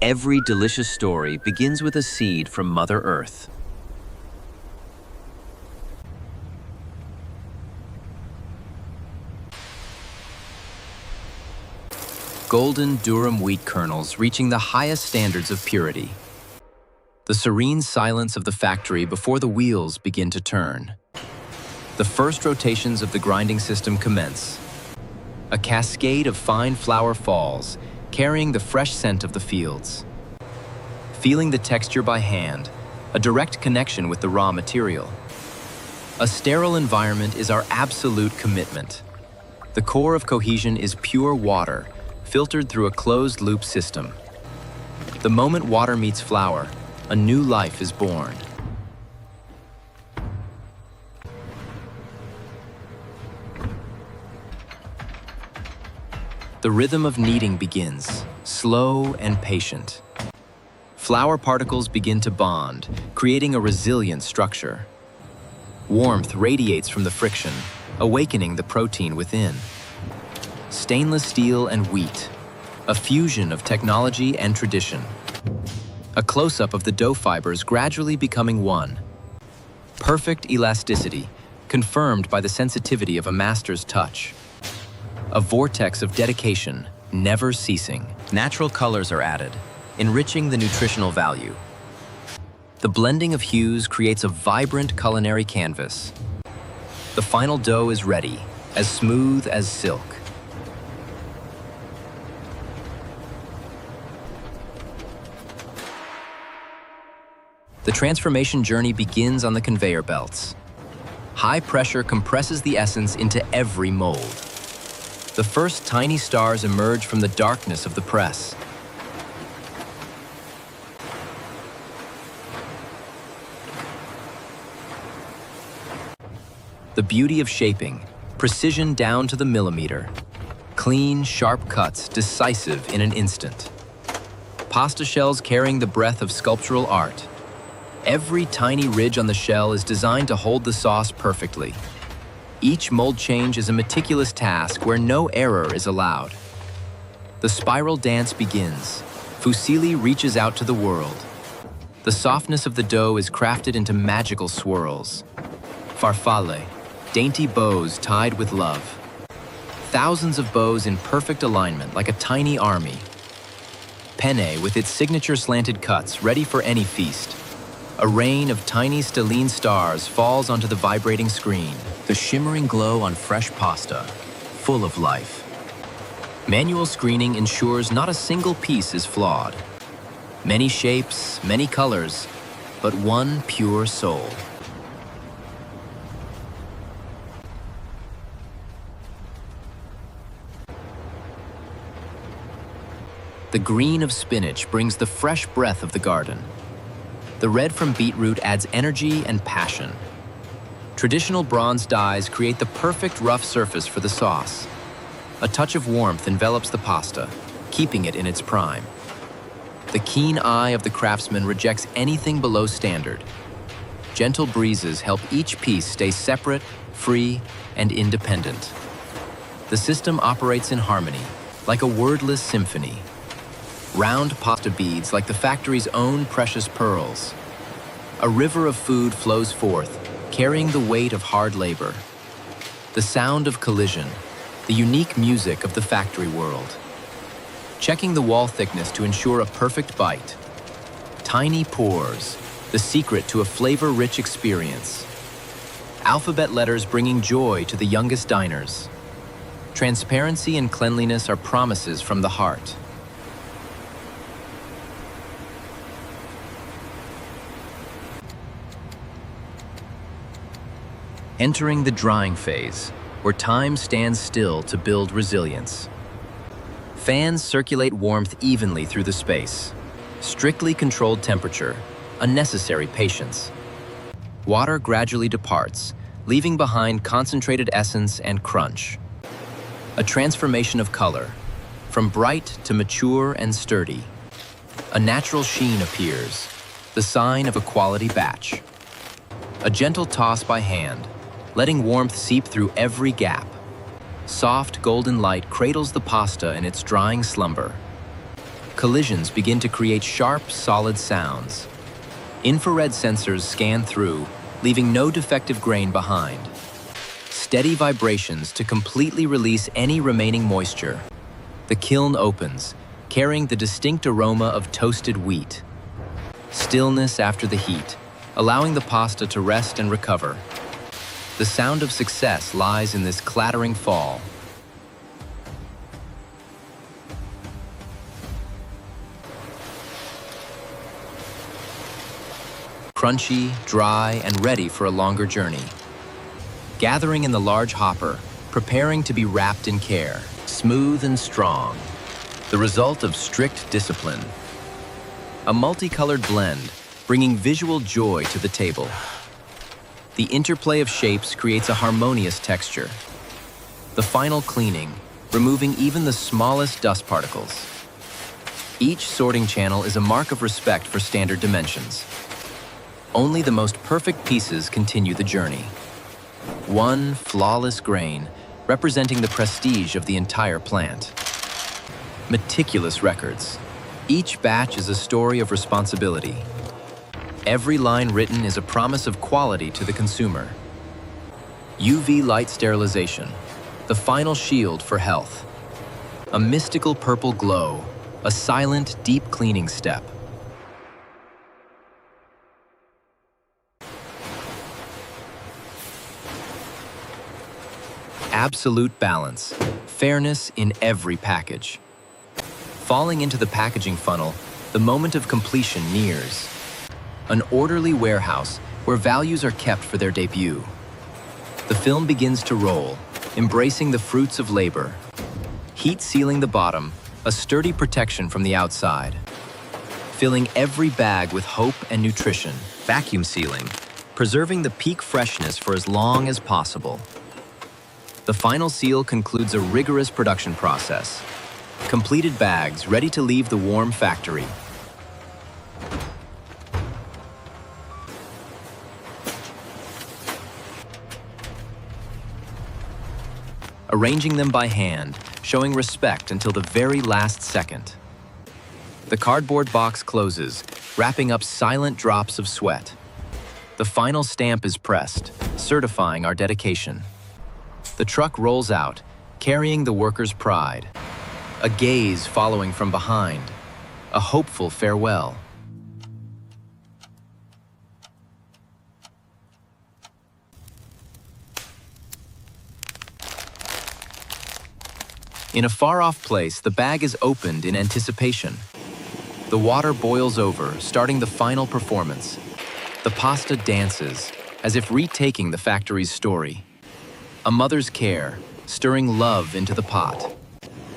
Every delicious story begins with a seed from Mother Earth. Golden durum wheat kernels reaching the highest standards of purity. The serene silence of the factory before the wheels begin to turn. The first rotations of the grinding system commence. A cascade of fine flour falls, carrying the fresh scent of the fields. Feeling the texture by hand, a direct connection with the raw material. A sterile environment is our absolute commitment. The core of cohesion is pure water, filtered through a closed-loop system. The moment water meets flour, a new life is born. The rhythm of kneading begins, slow and patient. Flour particles begin to bond, creating a resilient structure. Warmth radiates from the friction, awakening the protein within. Stainless steel and wheat, a fusion of technology and tradition. A close-up of the dough fibers gradually becoming one. Perfect elasticity, confirmed by the sensitivity of a master's touch. A vortex of dedication, never ceasing. Natural colors are added, enriching the nutritional value. The blending of hues creates a vibrant culinary canvas. The final dough is ready, as smooth as silk. The transformation journey begins on the conveyor belts. High pressure compresses the essence into every mold. The first tiny stars emerge from the darkness of the press. The beauty of shaping, precision down to the millimeter. Clean, sharp cuts, decisive in an instant. Pasta shells carrying the breath of sculptural art. Every tiny ridge on the shell is designed to hold the sauce perfectly. Each mold change is a meticulous task where no error is allowed. The spiral dance begins. Fusilli reaches out to the world. The softness of the dough is crafted into magical swirls. Farfalle, dainty bows tied with love. Thousands of bows in perfect alignment like a tiny army. Penne with its signature slanted cuts ready for any feast. A rain of tiny stellene stars falls onto the vibrating screen. The shimmering glow on fresh pasta, full of life. Manual screening ensures not a single piece is flawed. Many shapes, many colors, but one pure soul. The green of spinach brings the fresh breath of the garden. The red from beetroot adds energy and passion. Traditional bronze dyes create the perfect rough surface for the sauce. A touch of warmth envelops the pasta, keeping it in its prime. The keen eye of the craftsman rejects anything below standard. Gentle breezes help each piece stay separate, free, and independent. The system operates in harmony, like a wordless symphony. Round pasta beads like the factory's own precious pearls. A river of food flows forth, carrying the weight of hard labor. The sound of collision, the unique music of the factory world. Checking the wall thickness to ensure a perfect bite. Tiny pores, the secret to a flavor-rich experience. Alphabet letters bringing joy to the youngest diners. Transparency and cleanliness are promises from the heart. Entering the drying phase, where time stands still to build resilience. Fans circulate warmth evenly through the space. Strictly controlled temperature, a necessary patience. Water gradually departs, leaving behind concentrated essence and crunch. A transformation of color, from bright to mature and sturdy. A natural sheen appears, the sign of a quality batch. A gentle toss by hand, letting warmth seep through every gap. Soft golden light cradles the pasta in its drying slumber. Collisions begin to create sharp, solid sounds. Infrared sensors scan through, leaving no defective grain behind. Steady vibrations to completely release any remaining moisture. The kiln opens, carrying the distinct aroma of toasted wheat. Stillness after the heat, allowing the pasta to rest and recover. The sound of success lies in this clattering fall. Crunchy, dry, and ready for a longer journey. Gathering in the large hopper, preparing to be wrapped in care, smooth and strong. The result of strict discipline. A multicolored blend, bringing visual joy to the table. The interplay of shapes creates a harmonious texture. The final cleaning, removing even the smallest dust particles. Each sorting channel is a mark of respect for standard dimensions. Only the most perfect pieces continue the journey. One flawless grain, representing the prestige of the entire plant. Meticulous records. Each batch is a story of responsibility. Every line written is a promise of quality to the consumer. UV light sterilization, the final shield for health. A mystical purple glow, a silent, deep cleaning step. Absolute balance, fairness in every package. Falling into the packaging funnel, the moment of completion nears. An orderly warehouse where values are kept for their debut. The film begins to roll, embracing the fruits of labor. Heat sealing the bottom, a sturdy protection from the outside. Filling every bag with hope and nutrition. Vacuum sealing, preserving the peak freshness for as long as possible. The final seal concludes a rigorous production process. Completed bags ready to leave the warm factory. Arranging them by hand, showing respect until the very last second. The cardboard box closes, wrapping up silent drops of sweat. The final stamp is pressed, certifying our dedication. The truck rolls out, carrying the workers' pride. A gaze following from behind, a hopeful farewell. In a far-off place, the bag is opened in anticipation. The water boils over, starting the final performance. The pasta dances, as if retaking the factory's story. A mother's care, stirring love into the pot.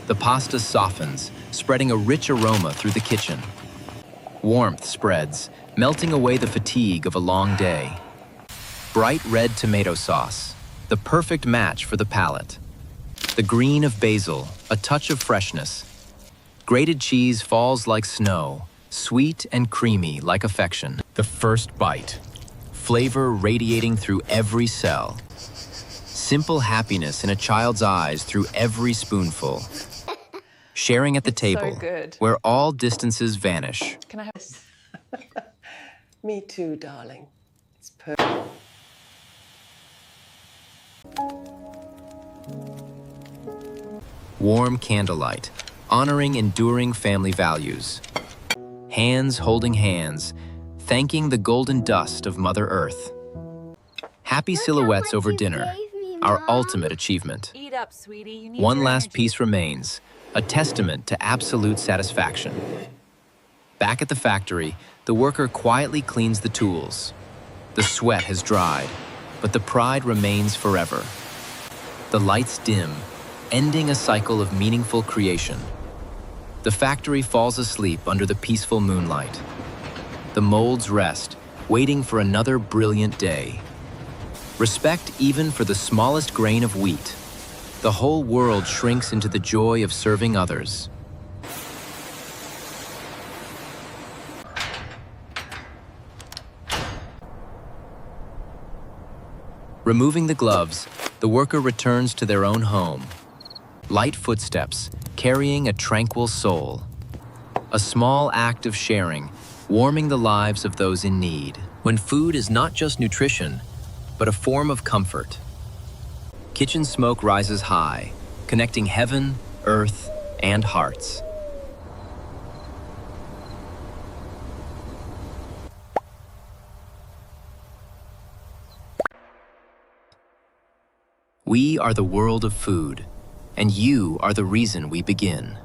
The pasta softens, spreading a rich aroma through the kitchen. Warmth spreads, melting away the fatigue of a long day. Bright red tomato sauce, the perfect match for the palate. The green of basil, a touch of freshness. Grated cheese falls like snow, sweet and creamy like affection. The first bite, flavor radiating through every cell. Simple happiness in a child's eyes through every spoonful. Sharing at the table, so good. where all distances vanish. Can I have this? Me too, darling. It's perfect. Warm candlelight, honoring enduring family values. Hands holding hands, thanking the golden dust of Mother Earth. Happy silhouettes over dinner, our ultimate achievement. Eat up, sweetie. You need One your last energy. piece remains, a testament to absolute satisfaction. Back at the factory, the worker quietly cleans the tools. The sweat has dried, but the pride remains forever. The lights dim, ending a cycle of meaningful creation. The factory falls asleep under the peaceful moonlight. The molds rest, waiting for another brilliant day. Respect even for the smallest grain of wheat. The whole world shrinks into the joy of serving others. Removing the gloves, the worker returns to their own home. Light footsteps, carrying a tranquil soul. A small act of sharing, warming the lives of those in need. When food is not just nutrition, but a form of comfort. Kitchen smoke rises high, connecting heaven, earth, and hearts. We are the world of food, and you are the reason we begin.